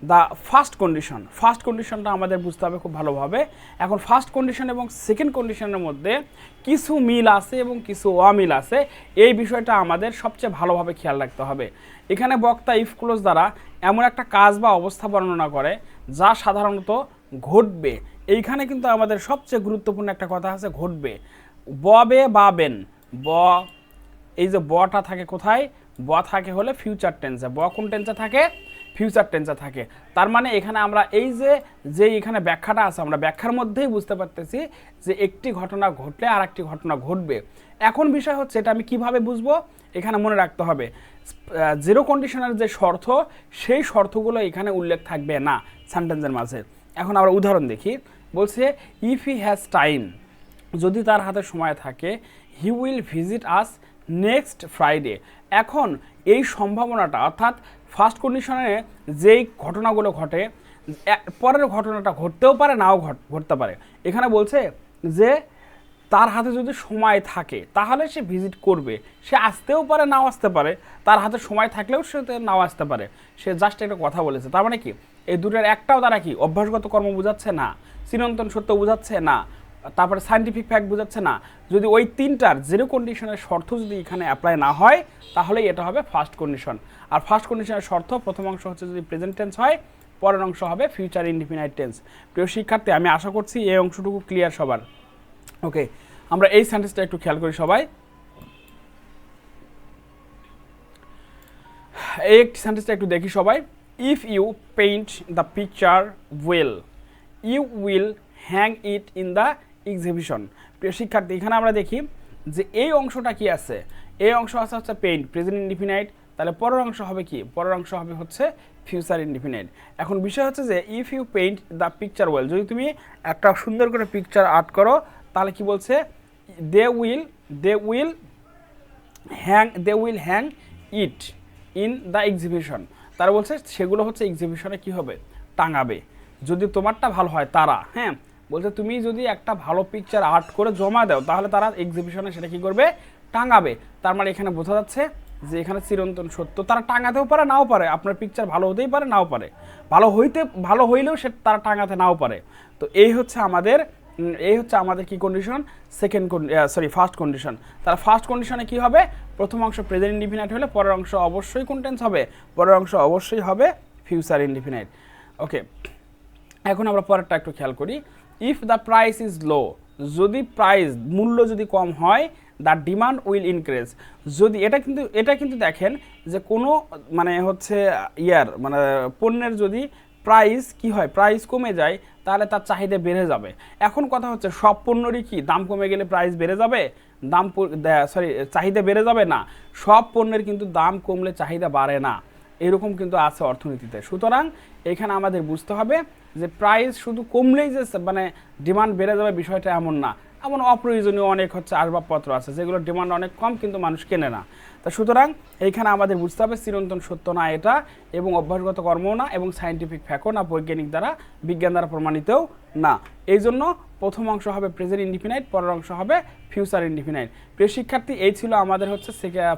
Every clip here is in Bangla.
দ্য ফার্স্ট কন্ডিশনটা আমাদের বুঝতে হবে খুব ভালোভাবে। এখন ফার্স্ট কন্ডিশন এবং সেকেন্ড কন্ডিশনের মধ্যে কিছু মিল আছে এবং কিছু অমিল আছে, এই বিষয়টা আমাদের সবচেয়ে ভালোভাবে খেয়াল রাখতে হবে। এখানে বক্তা ইফ ক্লোজ দ্বারা এমন একটা কাজ বা অবস্থা বর্ণনা করে যা সাধারণত ঘটবে। এইখানে কিন্তু আমাদের সবচেয়ে গুরুত্বপূর্ণ একটা কথা আছে, ঘটবে। ববে বা বেন, ব এই যে বটা থাকে কোথায়, ব থাকে হলে ফিউচার টেন্সে। ব কোন টেন্সে থাকে? ফিউচার টেন্সে থাকে। তার মানে এখানে আমরা এই যে এখানে ব্যাখ্যাটা আছে, আমরা ব্যাখ্যার মধ্যেই বুঝতে পারতেছি যে একটি ঘটনা ঘটলে আর একটি ঘটনা ঘটবে। এখন বিষয় হচ্ছে এটা আমি কিভাবে বুঝবো, এখানে মনে রাখতে হবে জিরো কন্ডিশনের যে শর্ত, সেই শর্তগুলো এখানে উল্লেখ থাকবে না সেন্টেন্সের মাঝে। এখন আমরা উদাহরণ দেখি। বলছে ইফ হি হ্যাজ টাইম, যদি তার হাতে সময় থাকে, he will visit us next Friday. এখন এই সম্ভাবনাটা, অর্থাৎ ফার্স্ট কন্ডিশনে যেই ঘটনাগুলো ঘটে, পরের ঘটনাটা ঘটতেও পারে, নাও ঘটতে পারে। এখানে বলছে যে তার হাতে যদি সময় থাকে তাহলে সে ভিজিট করবে। সে আসতেও পারে, নাও আসতে পারে। তার হাতে সময় থাকলেও সে নাও আসতে পারে। সে জাস্ট একটা কথা বলেছে। তার মানে কি এই দুটোর একটাও তারা কি অভ্যাসগত কর্ম বোঝাচ্ছে না, চিরন্তন সত্য বোঝাচ্ছে না, তারপরে সায়েন্টিফিক ফ্যাক্ট বোঝাচ্ছে না। যদি ওই তিনটার জিরো কন্ডিশনের শর্ত যদি এখানে অ্যাপ্লাই না হয়, তাহলে এটা হবে ফার্স্ট কন্ডিশন। আর ফার্স্ট কন্ডিশনের শর্ত প্রথম অংশ হচ্ছে যদি প্রেজেন্ট টেন্স হয়, পরের অংশ হবে ফিউচার ইনডিফিনাইট টেন্স। প্রিয় শিক্ষার্থী, আমি আশা করছি এই অংশটুকু ক্লিয়ার সবার। ওকে, আমরা এই সেন্টেন্সটা একটু খেয়াল করি সবাই। এই সেন্টেন্সটা একটু দেখি সবাই। If you paint the picture well, you will hang it in the exhibition. প্রিয় শিক্ষার্থী, এখানে আমরা দেখি যে এই অংশটা কি আছে, এই অংশ আছে হচ্ছে পেইন্ট, প্রেজেন্ট ইনডিফিনাইট। তাহলে পরের অংশ হবে কি? পরের অংশ হবে হচ্ছে ফিউচার ইনডিফিনাইট। এখন বিষয় হচ্ছে যে if you paint the picture well, যদি তুমি একটা সুন্দর করে পিকচার আর্ট করো, তাহলে কি বলছে? They will hang it in the exhibition. তারা বলছে সেগুলো হচ্ছে এক্সিবিশনে কি হবে? টাঙাবে। যদি তোমারটা ভালো হয় তারা, হ্যাঁ, বলছে তুমি যদি একটা ভালো পিকচার আর্ট করে জমা দাও, তাহলে তারা এক্সিবিশনে সেটা কি করবে? টাঙাবে। তার মানে এখানে বোঝা যাচ্ছে যে এখানে চিরন্তন সত্য, তারা টাঙাতেও পারে, নাও পারে। আপনার পিকচার ভালো হতেই পারে, নাও পারে। ভালো হইলেও সে তারা টাঙাতে নাও পারে। তো এই হচ্ছে আমাদের কি কন্ডিশন? First condition. তার ফার্স্ট কন্ডিশনে কি হবে? প্রথম অংশ প্রেজেন্ট ইনডিফিনাইট হলে পরের অংশ অবশ্যই কোন টেন্স হবে? পরের অংশ অবশ্যই হবে ফিউচার ইনডিফিনাইট। ওকে, এখন আমরা পরেরটা একটু খেয়াল করি। If the price is low, যদি মূল্য যদি কম হয়, দ্য ডিমান্ড উইল ইনক্রিজ। যদি এটা কিন্তু দেখেন যে কোনো মানে হচ্ছে পণ্যের যদি প্রাইস কি হয়, প্রাইস কমে যায়, তাহলে তার চাহিদা বেড়ে যাবে। এখন কথা হচ্ছে সব পণ্যরই কি দাম কমে গেলে প্রাইস বেড়ে যাবে? চাহিদা বেড়ে যাবে না। সব পণ্যের কিন্তু দাম কমলে চাহিদা বাড়ে না, এরকম কিন্তু আছে অর্থনীতিতে। সুতরাং এখানে আমাদের বুঝতে হবে যে প্রাইস শুধু কমলেই যে ডিমান্ড বেড়ে যাবে বিষয়টা এমন না। এমন অপ্রয়োজনীয় অনেক আসবাবপত্র আছে যেগুলোর ডিমান্ড অনেক কম কিন্তু মানুষ কেনে না। তা সুতরাং এইখানে আমাদের বুঝতে হবে চিরন্তন সত্য না এটা, এবং অভ্যাসগত কর্মও না, এবং সায়েন্টিফিক ফ্যাক্টও না, বিজ্ঞান দ্বারা প্রমাণিতও না। এই জন্য প্রথম অংশ হবে প্রেজেন্ট ইনডিফিনাইট, পরের অংশ হবে ফিউচার ইনডিফিনাইট। প্রিয় শিক্ষার্থী, এই ছিল আমাদের হচ্ছে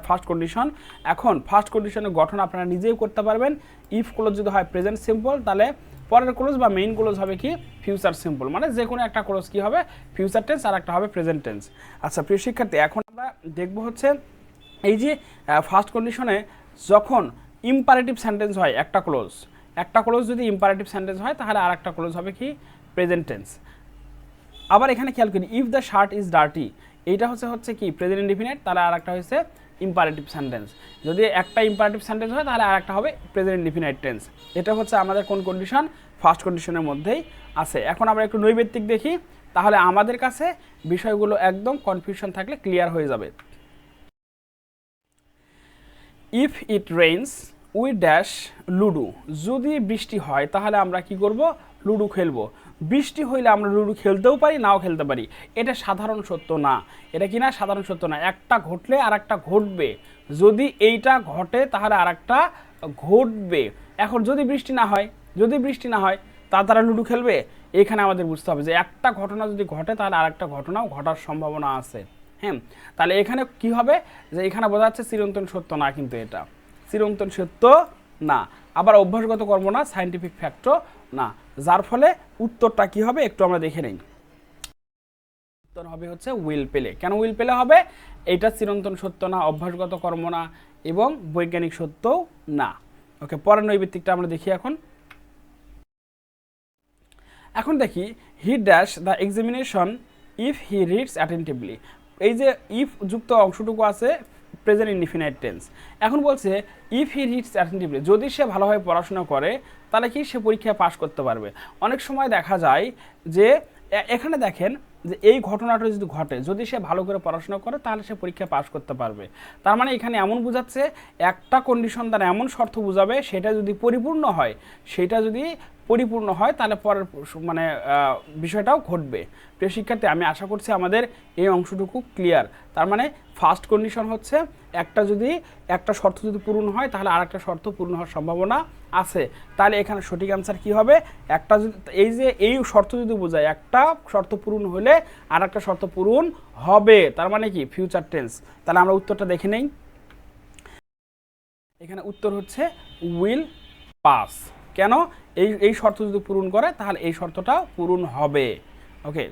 ফার্স্ট কন্ডিশন। এখন ফার্স্ট কন্ডিশনের গঠন আপনারা নিজেই করতে পারবেন। ইফ ক্লোজ যদি হয় প্রেজেন্ট সিম্পল, তাহলে পরের ক্লোজ বা মেইন ক্লোজ হবে কি? Future simple. মানে যে কোনো একটা ক্লোজ কি হবে? ফিউচার টেন্স, আর একটা হবে প্রেজেন্ট টেন্স। আচ্ছা প্রিয় শিক্ষার্থী, এখন আমরা দেখব হচ্ছে এই যে ফার্স্ট কন্ডিশনে যখন ইম্পারেটিভ সেন্টেন্স হয়, একটা ক্লোজ যদি ইম্পারেটিভ সেন্টেন্স হয়, তাহলে আর একটা ক্লোজ হবে কি? Present tense. আবার এখানে খেয়াল করি, if the shirt is dirty, এইটা হচ্ছে কি? প্রেজেন্ট ইনডিফিনাইট, তাহলে আর একটা হচ্ছে ইম্পারেটিভ সেন্টেন্স। যদি একটা ইম্পারেটিভ সেন্টেন্স হয়, তাহলে আর একটা হবে প্রেজেন্ট ইনডিফিনাইট টেন্স। এটা হচ্ছে আমাদের কোন কন্ডিশন? ফার্স্ট কন্ডিশনের মধ্যেই আছে। এখন আমরা একটু নৈবেত্তিক দেখি, তাহলে আমাদের কাছে বিষয়গুলো একদম কনফিউশন থাকলে ক্লিয়ার হয়ে যাবে। If it rains we dash ludo, যদি বৃষ্টি হয় তাহলে আমরা কি করব? লুডো খেলবো। বৃষ্টি হইলে আমরা লুডো খেলতেও পারি, নাও খেলতে পারি। এটা সাধারণ সত্য না। এটা কি না? সাধারণ সত্য না। একটা ঘটলে আর একটা ঘটবে। যদি এইটা ঘটে তাহলে আর একটা ঘটবে। এখন যদি বৃষ্টি না হয় তারা লুডো খেলবে? এখানে আমাদের বুঝতে হবে যে একটা ঘটনা যদি ঘটে, তাহলে আর একটা ঘটনাও ঘটার সম্ভাবনা আছে। হ্যাঁ, তাহলে এখানে কি হবে? যে এখানে বোঝা যাচ্ছে চিরন্তন সত্য না, কিন্তু এটা চিরন্তন সত্য না, আবার অভ্যাসগত কর্ম না, সায়েন্টিফিক ফ্যাক্টও না, যার ফলে উত্তরটা কি হবে একটু আমরা দেখে নেই। উত্তর হবে হচ্ছে উইল পেলে। কেন উইল পেলে হবে? এটা চিরন্তন সত্য না, অভ্যাসগত কর্ম না এবং বৈজ্ঞানিক সত্যও না। ওকে, পরের নৈর্ব্যক্তিকটা আমরা দেখি এখন। এখন দেখি he dash the examination if he reads attentively. এই যে ইফ যুক্ত অংশটুকু আছে প্রেজেন্ট ইনডিফিনাইট টেন্স। এখন বলছে ইফ হি রিডস অ্যাটেন্টিভলি, যদি সে ভালোভাবে পড়াশোনা করে তাহলে কি সে পরীক্ষায় পাশ করতে পারবে। অনেক সময় দেখা যায় যে এখানে দেখেন যে এই ঘটনাটা যদি ঘটে, যদি সে ভালো করে পড়াশোনা করে তাহলে সে পরীক্ষায় পাশ করতে পারবে। তার মানে এখানে এমন বোঝাচ্ছে একটা কন্ডিশন দ্বারা এমন শর্ত বোঝাবে সেটা যদি পরিপূর্ণ হয়, তাহলে পরের মানে বিষয়টাও ঘটবে। প্রিয় শিক্ষার্থী, আমি আশা করছি আমাদের এই অংশটুকু ক্লিয়ার। তার মানে ফার্স্ট কন্ডিশন হচ্ছে একটা শর্ত যদি পূরণ হয় তাহলে আর একটা শর্ত পূরণ হওয়ার সম্ভাবনা আছে। তাহলে এখানে সঠিক অ্যান্সার কি হবে? একটা যদি এই শর্ত যদি বোঝায় একটা শর্ত পূরণ হলে আর একটা শর্ত পূরণ হবে, তার মানে কি ফিউচার টেন্স। তাহলে আমরা উত্তরটা দেখে নেই। এখানে উত্তর হচ্ছে উইল পাস। কেন? এই শর্ত যদি পূরণ করে তাহলে এই শর্তটা পূরণ হবে। ওকে।